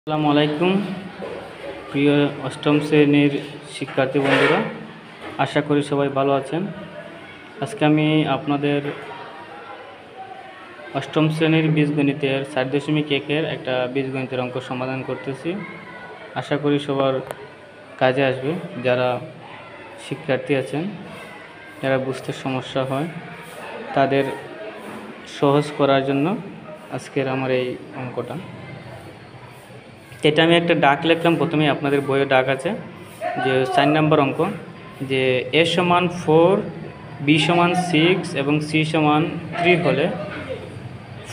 আসসালামু আলাইকুম প্রিয় অষ্টম শ্রেণীর শিক্ষার্থী বন্ধুরা, আশা করি সবাই ভালো আছেন। আজকে আমি আপনাদের অষ্টম শ্রেণীর বীজগণিতের 4.1-এর একটা বীজগণিতের অঙ্ক সমাধান করতেছি। আশা করি সবার কাজে আসবে। যারা শিক্ষার্থী আছেন, যারা বুঝতে সমস্যা হয়, তাদের সহজ করার জন্য আজকের আমার এই অঙ্কটা। এটা আমি একটা ডাক লিখলাম। প্রথমেই আপনাদের বইয়ে ডাক আছে যে 4 নম্বর অঙ্ক, যে a সমান 4, b সমান 6 এবং c সমান 3 হলে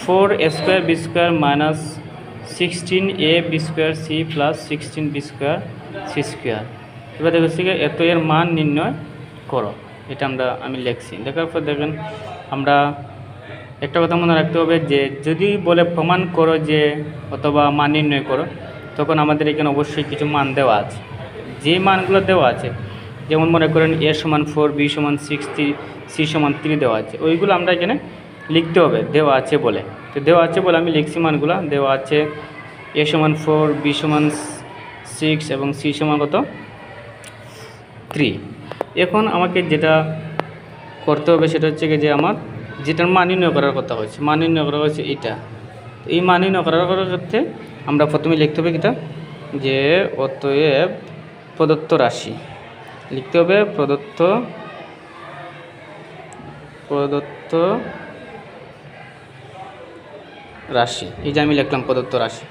4a square b square minus 16ab square c plus 16b square c square. এবার দেখছি এত এর মান নির্ণয় করো। এটা আমি লিখছি। দেখার পর দেখেন, আমরা একটা কথা মনে রাখতে হবে যে যদি বলে প্রমাণ করো যে অথবা মান নির্ণয় করো, তখন আমাদের এখানে অবশ্যই কিছু মান দেওয়া আছে। যে মানগুলো দেওয়া আছে, যেমন মনে করেন a সমান 4, b সমান 6, c সমান 3 দেওয়া আছে, ওইগুলো আমরা এখানে লিখতে হবে দেওয়া আছে বলে। তো দেওয়া আছে বলে আমি লিখছি মানগুলো। দেওয়া আছে a সমান 4, b সমান 6 এবং c সমান কত 3। এখন আমাকে যেটা করতে হবে সেটা হচ্ছে যে আমার যেটার মান নির্ণয় করার কথা হয়েছে, মান নির্ণয় করা হয়েছে এটা। এই মান নির্ণয় করার ক্ষেত্রে আমরা প্রথমে লিখতে হবে কিটা, যে অতএব প্রদত্ত রাশি লিখতে হবে। প্রদত্ত রাশি, এই যে আমি লিখলাম প্রদত্ত রাশি।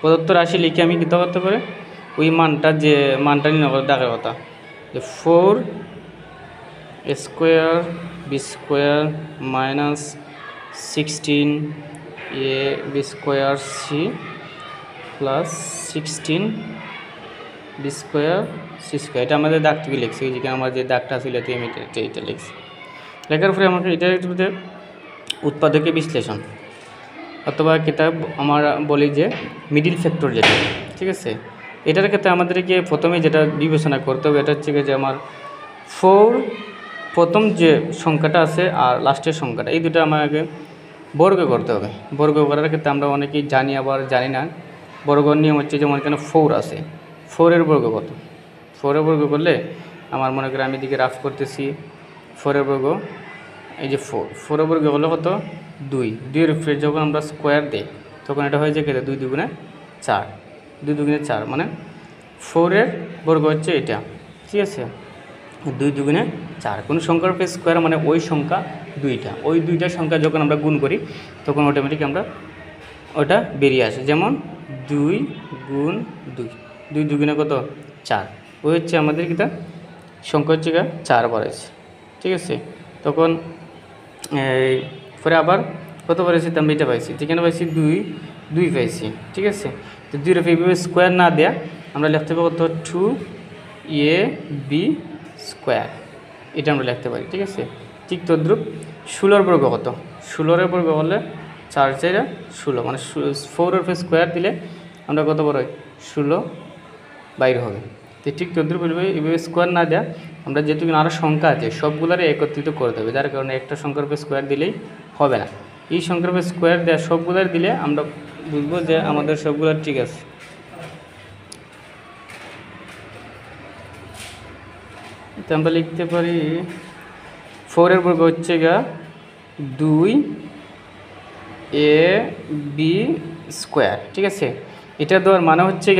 প্রদত্ত রাশি লিখে আমি কী করতে পারে, ওই মানটা নির্ণয় করে দেখার কথা, যে 4 square B square minus 16ab square C plus 16b square C square. এটা আমাদের দাগ থেকে লিখছি, যেখানে আমার যে দাগটা ছিল আমি এটা লিখছি। লেখার পরে আমাকে এটা একটু উৎপাদকের বিশ্লেষণ অথবা কিতাব আমরা বলি যে মিডিল ফ্যাক্টর যেটা, ঠিক আছে। এটার ক্ষেত্রে আমাদেরকে প্রথমে যেটা বিবেচনা করতে হবে, এটা হচ্ছে যে আমার 4 প্রথম যে সংখ্যাটা আছে আর লাস্টের সংখ্যাটা, এই দুটো আমাকে বর্গ করতে হবে। বর্গ করার ক্ষেত্রে আমরা অনেকেই জানি আবার জানি না। বর্গর নিয়ম হচ্ছে, যেমন এখানে 4 আছে, 4-এর বর্গ কত? 4-এর বর্গ করলে আমার মনে করে আমি এদিকে রাফ করতেছি, 4-এর বর্গ এই যে 4-এর বর্গ হলো কত 2। 2-এর উপরে যখন আমরা স্কোয়ার দিই তখন এটা হয়ে যায় 2 দুগুণে 4, 2 দুগুণে 4 মানে 4-এর বর্গ হচ্ছে এটা, ঠিক আছে। 2 দুগুণে 4, কোনো সংখ্যার উপরে স্কোয়ার মানে ওই সংখ্যা দুইটা, ওই দুইটা সংখ্যা যখন আমরা গুণ করি তখন অটোমেটিক আমরা ওটা বেরিয়ে আসে। যেমন 2 গুণ 2, 2 দুগুণে কত 4, ওই হচ্ছে আমাদের কিটা সংখ্যা হচ্ছে 4 বাড়াইছে, ঠিক আছে। তখন পরে আবার কত বাড়াইছি, আমরা এটা পাইছি, যেখানে পাইছি 2 পাইছি, ঠিক আছে। তো 2-এর এইভাবে স্কোয়ার না দেয়া আমরা লিখতে পাবো কত 2ab স্কোয়ার, এটা আমরা লিখতে পারি, ঠিক আছে। ঠিক তদ্রুপ 16-এর বর্গ কত? 16-এর বর্গ হলে 4 4 16, মানে 4-এর স্কোয়ার দিলে আমরা কত বড় হয় 16 বাইর হবে। তো ঠিক তদ্রুপ এইভাবে স্কোয়ার না দেয়া আমরা যেহেতু আরও সংখ্যা আছে সবগুলোরে একত্রিত করে দেবে, যার কারণে একটা সংখ্যার উপর স্কোয়ার দিলেই হবে না। এই সংখ্যার উপর স্কোয়ার দেওয়া সবগুলোর দিলে আমরা বুঝবো যে আমাদের সবগুলোর ঠিক আছে। তো আমরা লিখতে পারি 4-এর বর্গ হচ্ছে 2ab স্কোয়ার, ঠিক আছে। এটা দেওয়ার মানে হচ্ছে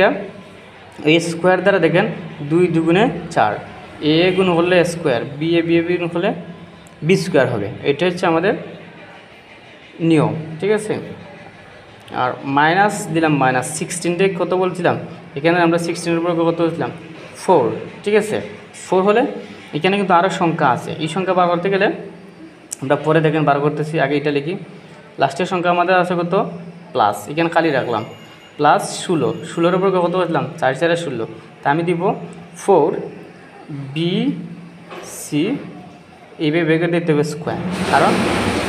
এই স্কোয়ার দ্বারা দেখেন 2 দুগুণে 4, a গুণ হলে স্কোয়ার, বি গুণ হলে বি স্কোয়ার হবে। এটা হচ্ছে আমাদের নিয়ম, ঠিক আছে। আর মাইনাস দিলাম, মাইনাস 16 কত বলছিলাম, এখানে আমরা 16-এর বর্গ কত বলছিলাম 4, ঠিক আছে। 4 হলে এখানে কিন্তু আরও সংখ্যা আছে, এই সংখ্যা বার করতে গেলে আমরা পরে দেখেন বার করতেছি, আগে এটা লিখি। লাস্টের সংখ্যা আমাদের আছে কত প্লাস, এখানে খালি রাখলাম প্লাস 16, 16-এর বর্গ কত বলছিলাম 4 4 16, তা আমি দিব 4bc এইভাবে বেগে দিতে হবে স্কোয়ার, কারণ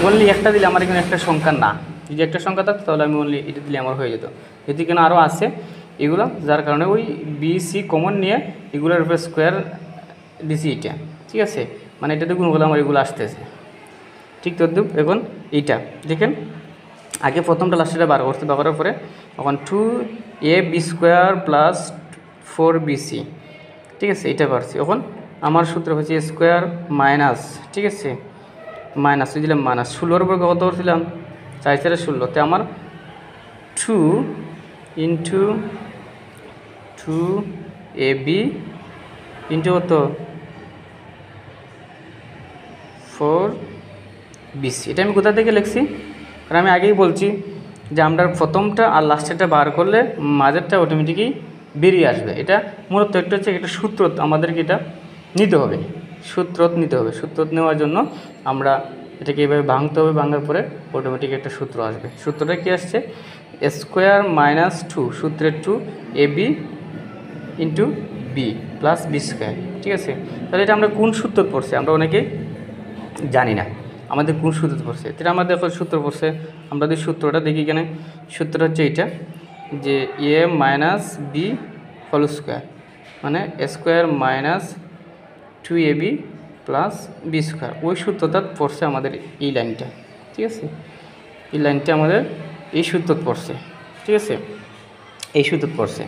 অনলি একটা দিলে আমার এখানে একটা সংখ্যা না, যদি একটা সংখ্যা থাকতো তাহলে আমি অনলি এটা দিলে আমার হয়ে যেত। যেহেতু এখানে আরও আছে এগুলো, যার কারণে ওই বিসি কমন নিয়ে এগুলোর উপরে স্কোয়ার দিছি এটা, ঠিক আছে। মানে এটাতে গুণ করলে আমার এগুলো আসতেছে, ঠিক তদ্রুপ এখন এইটা দেখেন। আগে প্রথমটা লাস্টেটা বার করতে, বার করার পরে এখন 2ab² প্লাস 4bc, ঠিক আছে, এটা পারছি। এখন আমার সূত্র হচ্ছে স্কোয়ার মাইনাস, ঠিক আছে, মাইনাস ওই দিলাম মাইনাস 16 উপর কত করছিলাম 4 4 16, তো আমার 2 ইন্টু 2ab ইন্টু কত 4bc। এটা আমি কোথা থেকে লিখছি, কারণ আমি আগেই বলছি যে আমরা প্রথমটা আর লাস্টেরটা বার করলে মাঝেরটা অটোমেটিকই বেরিয়ে আসবে। এটা মূলত একটা হচ্ছে একটা সূত্র আমাদেরকে এটা নিতে হবে, সূত্র নেওয়ার জন্য আমরা এটাকে এইভাবে ভাঙতে হবে, ভাঙার পরে অটোমেটিক একটা সূত্র আসবে। সূত্রটা কি আসছে, স্কোয়ার মাইনাস 2 সূত্রের 2ab into B plus B square, ঠিক আছে। তাহলে এটা আমরা কোন সূত্র পড়ছে আমরা অনেকে জানি না আমাদের কোন সূত্র পড়ছে। এটা আমাদের এখন সূত্র পড়ছে, আমরা যদি সূত্রটা দেখি এখানে সূত্রটা হচ্ছে এইটা যে A minus B whole square, মানে square minus 2ab plus B square. ওই সূত্রটা পড়ছে আমাদের এই লাইনটা, ঠিক আছে, এই লাইনটা আমাদের এই সূত্র পড়ছে, ঠিক আছে, এই সূত্র পড়ছে।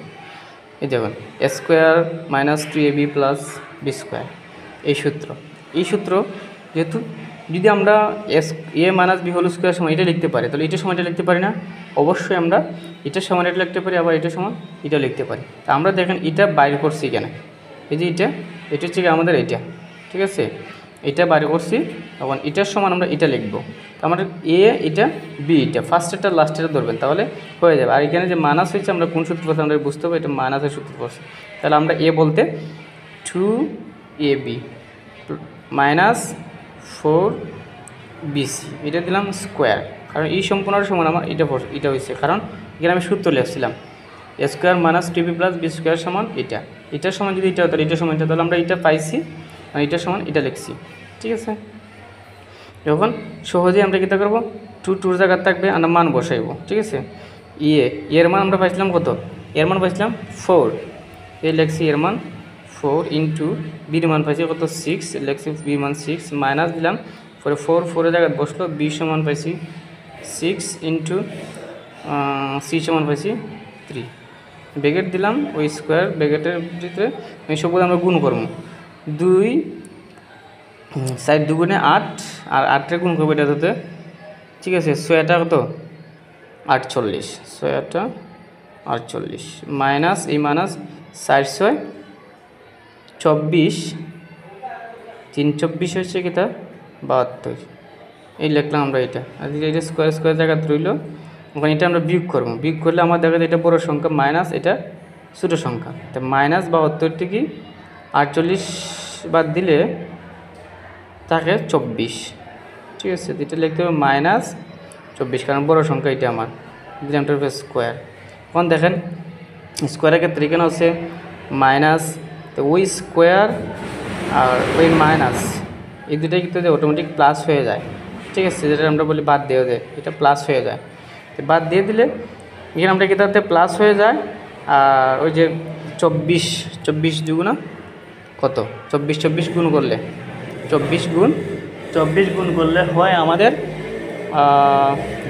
এই দেখুন square minus 2ab plus B square, এই সূত্র যেহেতু যদি আমরা A minus B whole square সমান এটা লিখতে পারি, তাহলে এটার সমান এটা লিখতে পারি না, অবশ্যই আমরা এটার সমান এটা লিখতে পারি, আবার এটার সমান এটা লিখতে পারি। তা আমরা দেখেন এটা বাইর করছি কেন, এই যে এটা হচ্ছে আমাদের এটা, ঠিক আছে, এটা বাইর করছি, তখন এটার সমান আমরা এটা লিখবো। আমাদের এ এটা বি, এটা ফার্স্টেরটা লাস্টেরটা ধরবেন, তাহলে হয়ে যাবে। আর এখানে যে মাইনাস হয়েছে আমরা কোন সূত্র পড়ছি আমরা বুঝতে হবে, এটা মাইনাসের সূত্র পড়ছি। তাহলে আমরা এ বলতে 2ab মাইনাস 4bc এটা দিলাম স্কোয়ার, কারণ এই সম্পূর্ণ সমান আমার এটা হয়েছে, কারণ এখানে আমি সূত্র লিখছিলাম square minus 2b plus B square সমান এটার সমান যদি এটা হতো এটার সমান এটা, তাহলে আমরা এটা পাইছি আর এটার সমান এটা লিখছি, ঠিক আছে। এখন সহজেই আমরা কী করবো, 2 জায়গায় থাকবে আমরা মান বসাইব, ঠিক আছে। এর মান আমরা পাইছিলাম কত, এর মান পাইছিলাম 4, এই লেখছি এর মান 4 ইন্টু বির মান পাইছি কত 6, লেখছি বি মান 6 মাইনাস দিলাম পরে 4 জায়গায় বসলো, বি সমান পাইছি 6 ইন্টু সি সমান পাইছি 3, ব্র্যাকেট দিলাম ওই স্কোয়ার ব্র্যাকেটের ভিতরে এই সবগুলো আমরা গুণ করবো, 2 4 2 8 আর 8 গুণ করবো এটা হতে, ঠিক আছে। 6টা কত 48, 6টা 48 মাইনাস এই মাইনাস 4 6 24, 3 24 হচ্ছে কিটা 72, এই লিখলাম আমরা এটা। আর এটা স্কোয়ার জায়গা রইল, ওখানে এটা আমরা বিয়োগ করবো, বিয়োগ করলে আমার দেখা যায় এটা বড় সংখ্যা মাইনাস এটা ছোটো সংখ্যা, তো মাইনাস 72 থেকে 48 বাদ দিলে থাকে 24, ঠিক আছে। এটা লিখতে হবে মাইনাস 24, কারণ বড় সংখ্যা এটা আমার দিলাম স্কোয়ার। এখন দেখেন স্কোয়ারের ক্ষেত্রে এখানে হচ্ছে মাইনাস, তো ওই স্কোয়ার আর ওই মাইনাস এই দুটাই কিন্তু অটোমেটিক প্লাস হয়ে যায়, ঠিক আছে, যেটা আমরা বলি বাদ দিয়ে দেয়, এটা প্লাস হয়ে যায়। তো বাদ দিয়ে দিলে এখানে আমরা কিতাতে প্লাস হয়ে যায়, আর ওই যে 24 দুগুণা কত 24 গুণ করলে 24 গুণ করলে হয় আমাদের,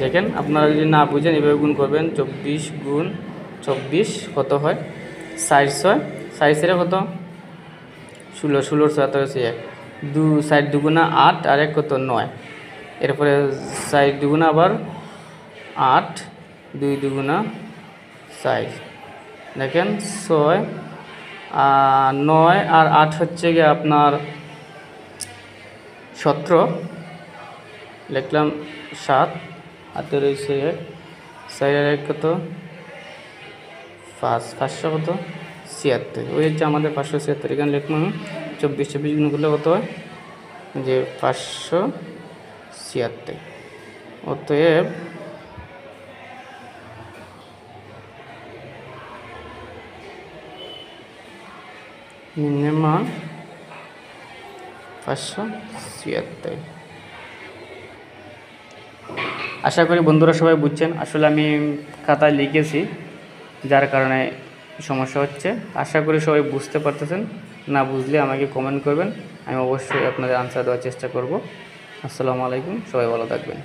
দেখেন আপনারা যদি না বুঝেন এভাবে গুণ করবেন, 24 গুণ 24 কত হয় 4 6 কত 16 16 7 2 4 দুগুণা 8 আর 1 কত 9, এরপরে 4 দুগুণা আবার 8 2 দুগুণা 4, দেখেন 6 9 আর 8 হচ্ছে গিয়ে আপনার 17, লিখলাম 7 হাতে রয়েছে 4 আর 1 কত 500 কত 76, ওই হচ্ছে আমাদের 576। এখানে লিখলাম 24 গুণ করলে কত হয় যে 576, অতএব নিম্নমান 576। আশা করি বন্ধুরা সবাই বুঝছেন, আসলে আমি খাতায় লিখেছি যার কারণে সমস্যা হচ্ছে। আশা করি সবাই বুঝতে পারতেছেন, না বুঝলে আমাকে কমেন্ট করবেন, আমি অবশ্যই আপনাদের আনসার দেওয়ার চেষ্টা করব। আসসালামু আলাইকুম, সবাই ভালো থাকবেন।